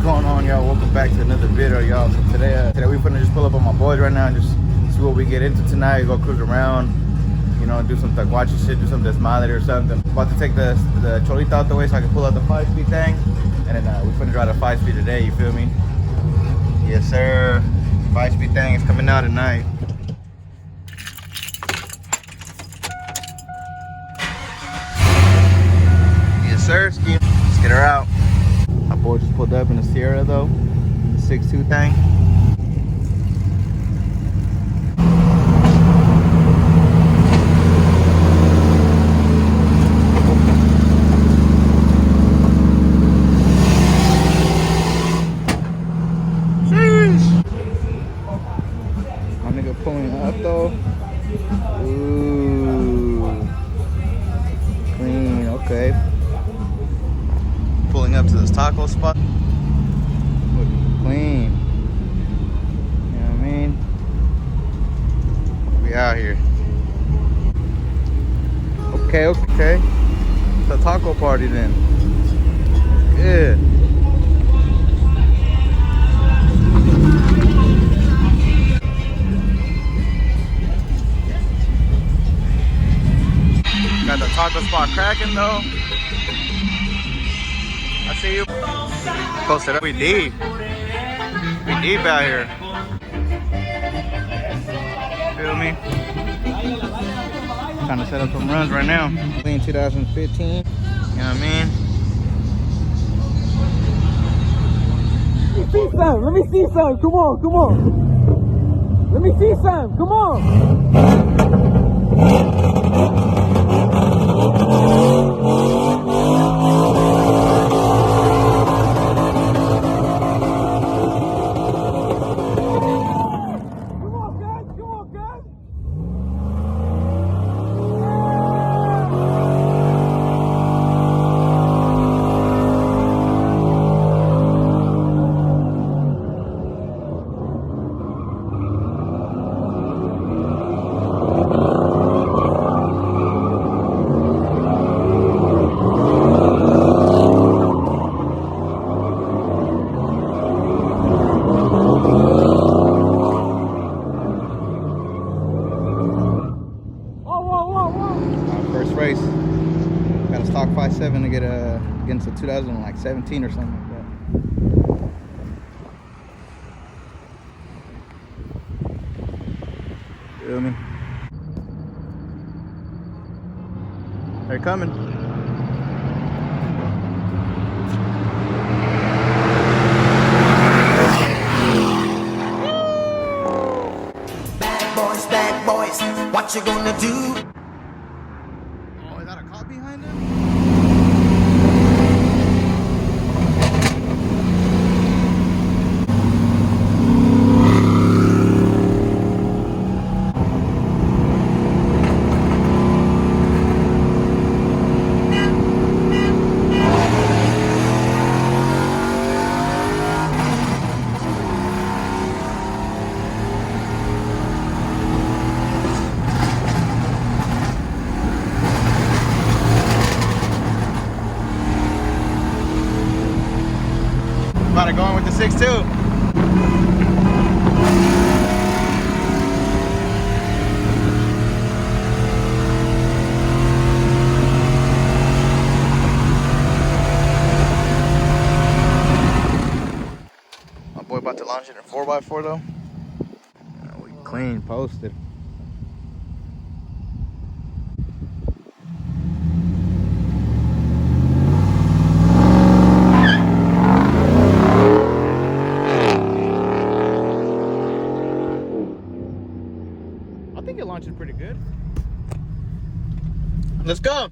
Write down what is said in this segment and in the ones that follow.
going on, y'all? Welcome back to another video, y'all. So today we finna just pull up on my boys right now and just see what we get into tonight. Go cruise around, you know, do some taquachi shit, do some desmadre or something. About to take the cholita out the way so I can pull out the 5-speed thing, and then we finna drive the 5-speed today. You feel me? Yes, sir. 5-speed thing is coming out tonight. Yes, sir. Let's get her out. My boy just pulled up in the Sierra though, the 6.2 thing. Sheesh. My nigga pulling up though. Ooh, clean. Okay. Pulling up to this taco spot. Looking clean. You know what I mean? We out here. Okay. It's a taco party then. Good. Got the taco spot cracking though. I see you. Posted up. We deep. We deep out here. Feel me? Trying to set up some runs right now. In 2015. You know what I mean? Let me see some. Let me see some. Come on. Let me see some. Come on. First race. Got a stock 5.7 to get into 2017 or something like that. Feel me? They're coming. Bad boys, what you gonna do? Oh, is that a cop behind him? About to go in with the 6.2. My boy about to launch it in 4x4 though. We clean posted. I think it launches pretty good. Let's go.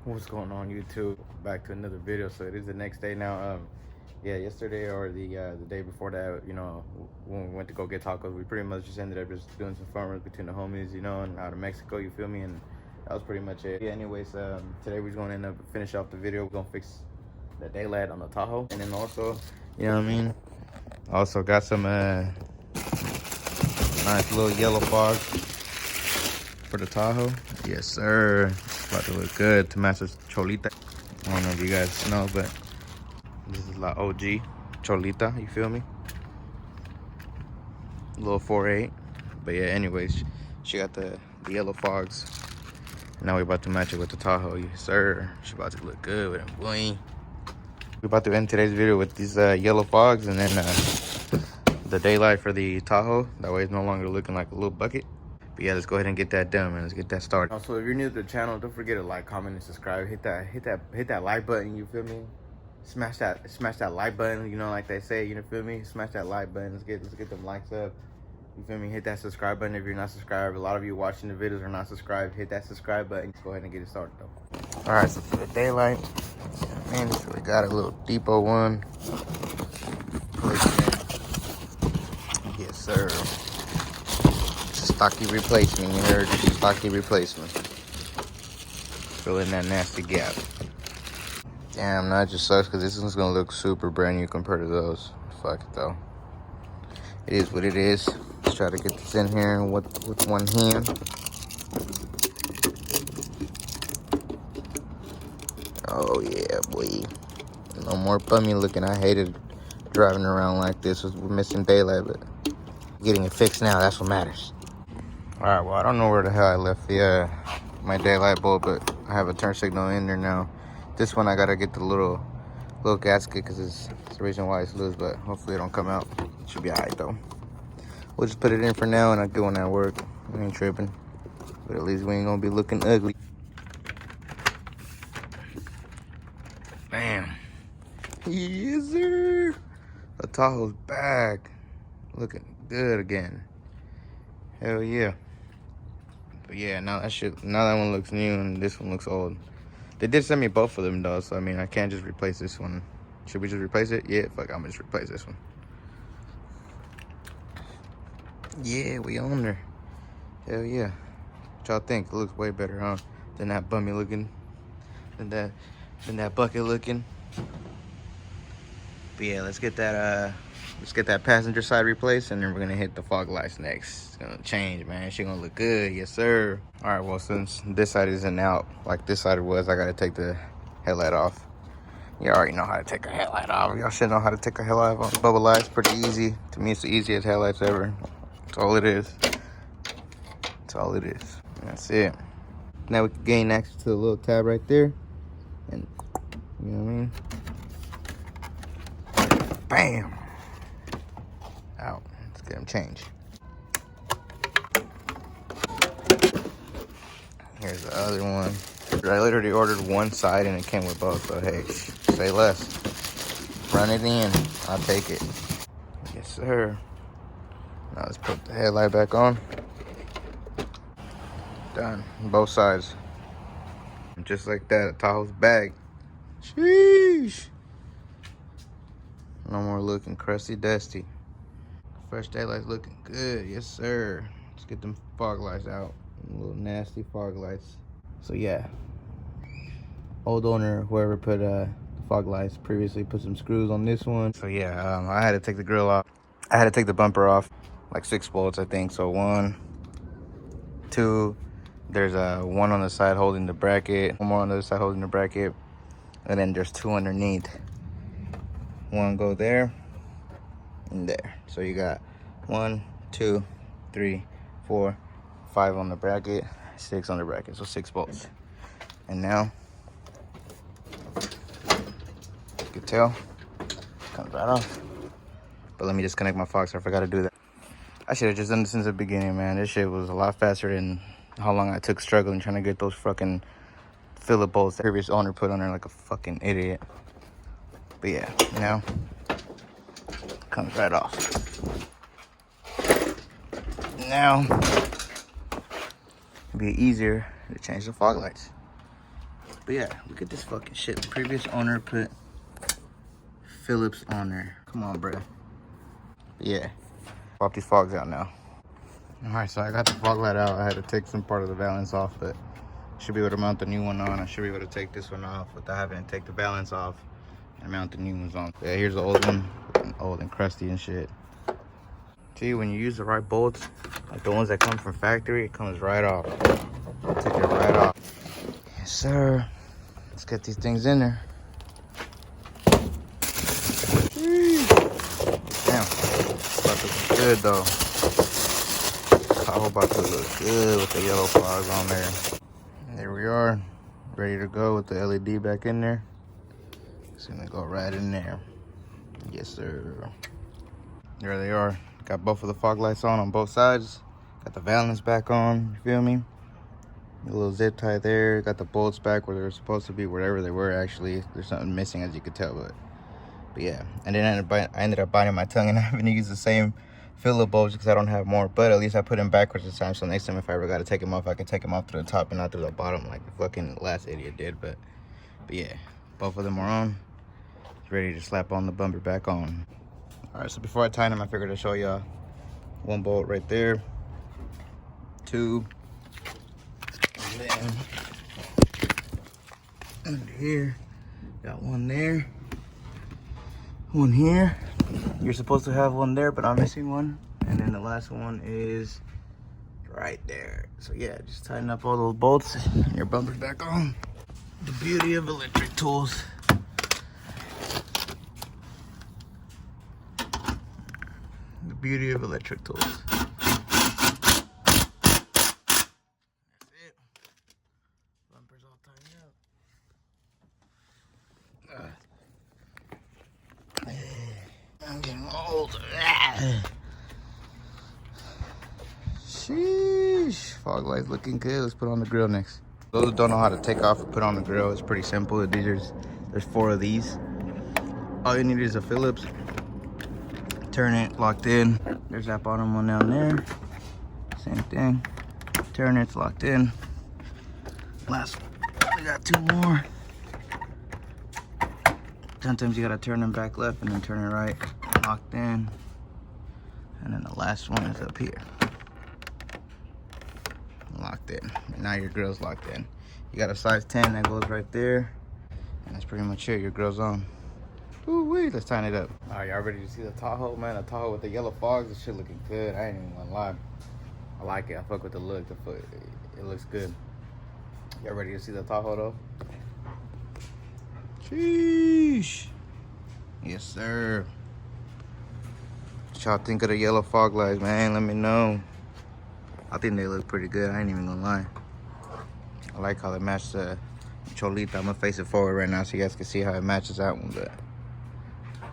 What's going on YouTube? Back to another video. So it is the next day now. Yeah, yesterday or the day before that, you know, when we went to go get tacos, we pretty much just ended up just doing some fun runs between the homies, you know, and out of Mexico, you feel me? And that was pretty much it. Yeah, anyways, today we're going to end up finish off the video. We're going to fix the daylight on the Tahoe. And then also, you know what I mean? Also got some nice little yellow fog for the Tahoe. Yes, sir. It's about to look good to match this Cholita. I don't know if you guys know, but this is La OG Cholita, you feel me? Little 4.8. But yeah, anyways, she got the yellow fogs. Now we're about to match it with the Tahoe, yes sir. She about to look good with them bling. We're about to end today's video with these yellow fogs and then the daylight for the Tahoe. That way it's no longer looking like a little bucket. But yeah, let's go ahead and get that done, man. Let's get that started. Also, if you're new to the channel, don't forget to like, comment, and subscribe. Hit that like button, you feel me? Smash that like button, you know, like they say, you feel me? Smash that like button. Let's get them likes up. You feel me? Hit that subscribe button if you're not subscribed. A lot of you watching the videos are not subscribed. Hit that subscribe button. Let's go ahead and get it started though. All right, so for the daylight, man, so we got a little depot one. Yes, sir. Stocky replacement, you heard? Stocky replacement. Fill in that nasty gap. Damn, that just sucks because this one's gonna look super brand new compared to those. Fuck it though. It is what it is. Let's try to get this in here with one hand. Oh yeah, boy. No more bummy looking. I hated driving around like this. We're missing daylight, but getting it fixed now, that's what matters. Alright, well, I don't know where the hell I left the my daylight bulb, but I have a turn signal in there now. This one I gotta get the little gasket because it's the reason why it's loose, but hopefully it don't come out. It should be alright though. We'll just put it in for now and I'll get one at work. We ain't tripping. But at least we ain't gonna be looking ugly. Bam. Yes, sir. The Tahoe's back. Looking good again. Hell yeah. But yeah, now that one looks new and this one looks old. They did send me both of them though, so I mean I can't just replace this one. Should we just replace it? Yeah, fuck, I'm gonna just replace this one. Yeah, we on there. Hell yeah. What y'all think? It looks way better, huh? Than that bummy looking. Than that bucket looking. But yeah, let's get that passenger side replaced and then we're gonna hit the fog lights next. It's gonna change, man. She gonna look good, yes sir. All right, well, since this side isn't out like this side was, I gotta take the headlight off. You already know how to take a headlight off. Y'all should know how to take a headlight off. Bubble lights, pretty easy. To me, it's the easiest headlights ever. That's all it is. That's all it is. That's it. Now we can gain access to the little tab right there. And, you know what I mean? Bam! Out. Let's get them changed. Here's the other one. I literally ordered one side and it came with both, so hey, say less. Run it in. I'll take it. Yes, sir. Now let's put the headlight back on. Done. Both sides. Just like that, Tahoe's back. Sheesh. No more looking crusty dusty. Fresh daylight's looking good, yes sir. Let's get them fog lights out. Little nasty fog lights. So yeah, old owner, whoever put the fog lights previously, put some screws on this one. So yeah, I had to take the grill off. I had to take the bumper off, like 6 bolts I think. So 1, 2, there's one on the side holding the bracket, one more on the other side holding the bracket, and then there's 2 underneath. One go there and there. So you got 1, 2, 3, 4, 5 on the bracket, 6 on the bracket. So 6 bolts. And now, you can tell, comes right off. But let me disconnect my fog, so I forgot to do that. I should have just done this since the beginning, man. This shit was a lot faster than how long I took struggling trying to get those fucking Phillip bolts the previous owner put on there like a fucking idiot. But yeah, now comes right off. Now it'll be easier to change the fog lights. But yeah, look at this fucking shit. The previous owner put Phillips on there. Come on, bro. Yeah. Pop these fogs out now. All right, so I got the fog light out. I had to take some part of the valance off, but should be able to mount the new one on. I should be able to take this one off without having to take the valance off and mount the new ones on. Yeah, here's the old one, old and crusty and shit. See, when you use the right bolts, like the ones that come from factory, it comes right off. Take it right off. Yes, sir. Let's get these things in there. Damn, about to look good though. Tahoe about to look good with the yellow fogs on there. And there we are, ready to go with the LED back in there. It's gonna go right in there. Yes, sir. There they are. Got both of the fog lights on both sides. Got the valance back on, you feel me? A little zip tie there. Got the bolts back where they're supposed to be, wherever they were actually. There's something missing as you could tell, but yeah. And then I ended up biting my tongue and having to use the same Phillip bulbs because I don't have more. But at least I put them backwards this time, so next time if I ever got to take them off, I can take them off through the top and not through the bottom like the fucking last idiot did. But yeah, both of them are on. Ready to slap on the bumper back on. All right, so before I tighten them, I figured I'd show y'all one bolt right there, two, and then under here, got one there, one here. You're supposed to have one there, but I'm missing one. And then the last one is right there. So yeah, just tighten up all those bolts and your bumper's back on. The beauty of electric tools. The beauty of electric tools. That's it. Bumper's all tightened up. I'm getting old. Sheesh. Fog light's looking good. Let's put on the grill next. Those who don't know how to take off and put on the grill, it's pretty simple. There's 4 of these. All you need is a Phillips. Turn it, locked in. There's that bottom one down there. Same thing. Turn it, it's locked in. Last one. We got 2 more. Sometimes you gotta turn them back left and then turn it right. Locked in. And then the last one is up here. Locked in. And now your grill's locked in. You got a size 10 that goes right there. And that's pretty much it. Your grill's on. Ooh-wee, let's tighten it up. All right, y'all ready to see the Tahoe, man? The Tahoe with the yellow fogs, this shit looking good. I ain't even gonna lie. I like it. I fuck with the look. It looks good. Y'all ready to see the Tahoe, though? Sheesh. Yes, sir. What y'all think of the yellow fog lights, man? Let me know. I think they look pretty good. I ain't even gonna lie. I like how they match the Cholita. I'm gonna face it forward right now so you guys can see how it matches that one, but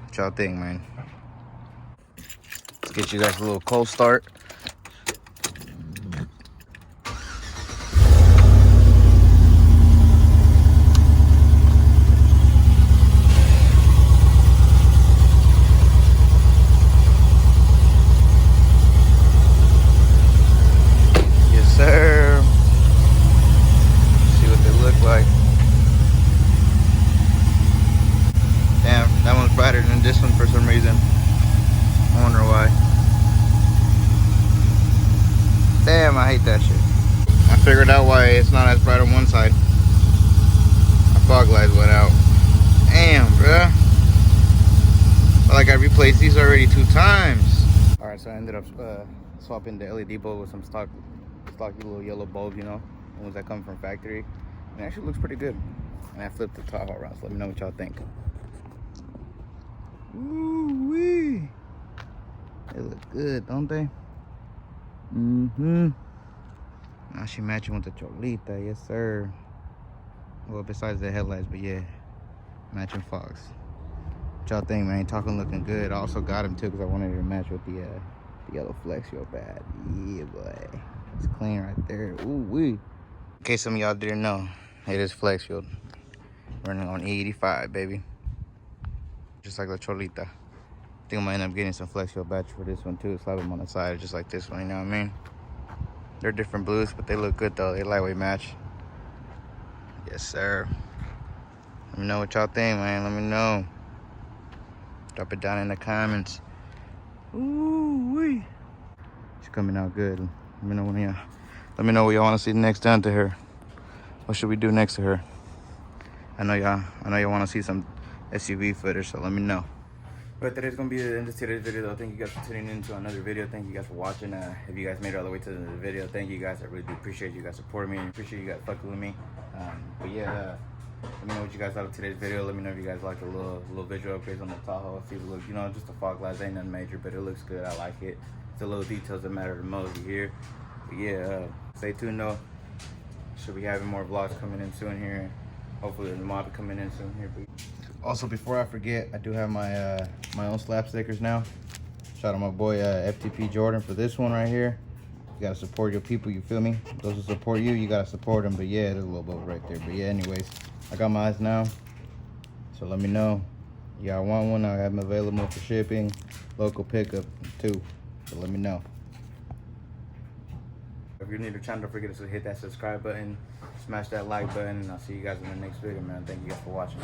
what y'all think, man? Let's get you guys a little cold start. Yes, sir. See what they look like. Damn, that one's brighter than this one for some reason. I wonder why. Damn, I hate that shit. I figured out why it's not as bright on one side. My fog lights went out. Damn, bruh. Felt like I replaced these already 2 times. Alright, so I ended up swapping the LED bulb with some stocky little yellow bulbs, you know, the ones that come from factory. And it actually looks pretty good. And I flipped the Tahoe around, so let me know what y'all think. Ooh-wee. They look good, don't they? Mm-hmm. Now she matching with the Cholita, yes sir. Well, besides the headlights, but yeah, matching fogs. What y'all think, man? Talking looking good. I also got him too because I wanted it to match with the yellow flex real bad. Yeah, boy. It's clean right there. Ooh-wee. In case some of y'all didn't know, it is flex fueled. Running on E85, baby. Just like the Cholita. I think I might end up getting some flex fuel battery for this one too. Slap them on the side just like this one, you know what I mean? They're different blues, but they look good though. They lightweight match. Yes, sir. Let me know what y'all think, man. Let me know. Drop it down in the comments. Ooh-wee. She's coming out good. Let me know what y'all want to see next down to her. What should we do next to her? I know y'all want to see some SUV footage, so let me know. But today's gonna be the end of today's video though. Thank you guys for tuning in to another video. Thank you guys for watching. If you guys made it all the way to the end of the video, thank you guys. I really do appreciate you guys supporting me. I appreciate you guys fucking with me. But yeah, let me know what you guys thought of today's video. Let me know if you guys like the little visual upgrades on the Tahoe. See if it looks, just a fog glass, ain't nothing major, but it looks good. I like it. It's the little details that matter the most here. But yeah, stay tuned though. Should be having more vlogs coming in soon here. Hopefully the mod coming in soon here. Also, before I forget, I do have my my own slap stickers now. Shout out my boy FTP Jordan for this one right here. You gotta support your people, you feel me? Those who support you, you gotta support them. But yeah, there's a little boat right there. But yeah, anyways, I got mine now. So let me know. Y'all want one? I have them available for shipping, local pickup too. So let me know. If you're new to the channel, don't forget to hit that subscribe button, smash that like button, and I'll see you guys in the next video, man. Thank you guys for watching.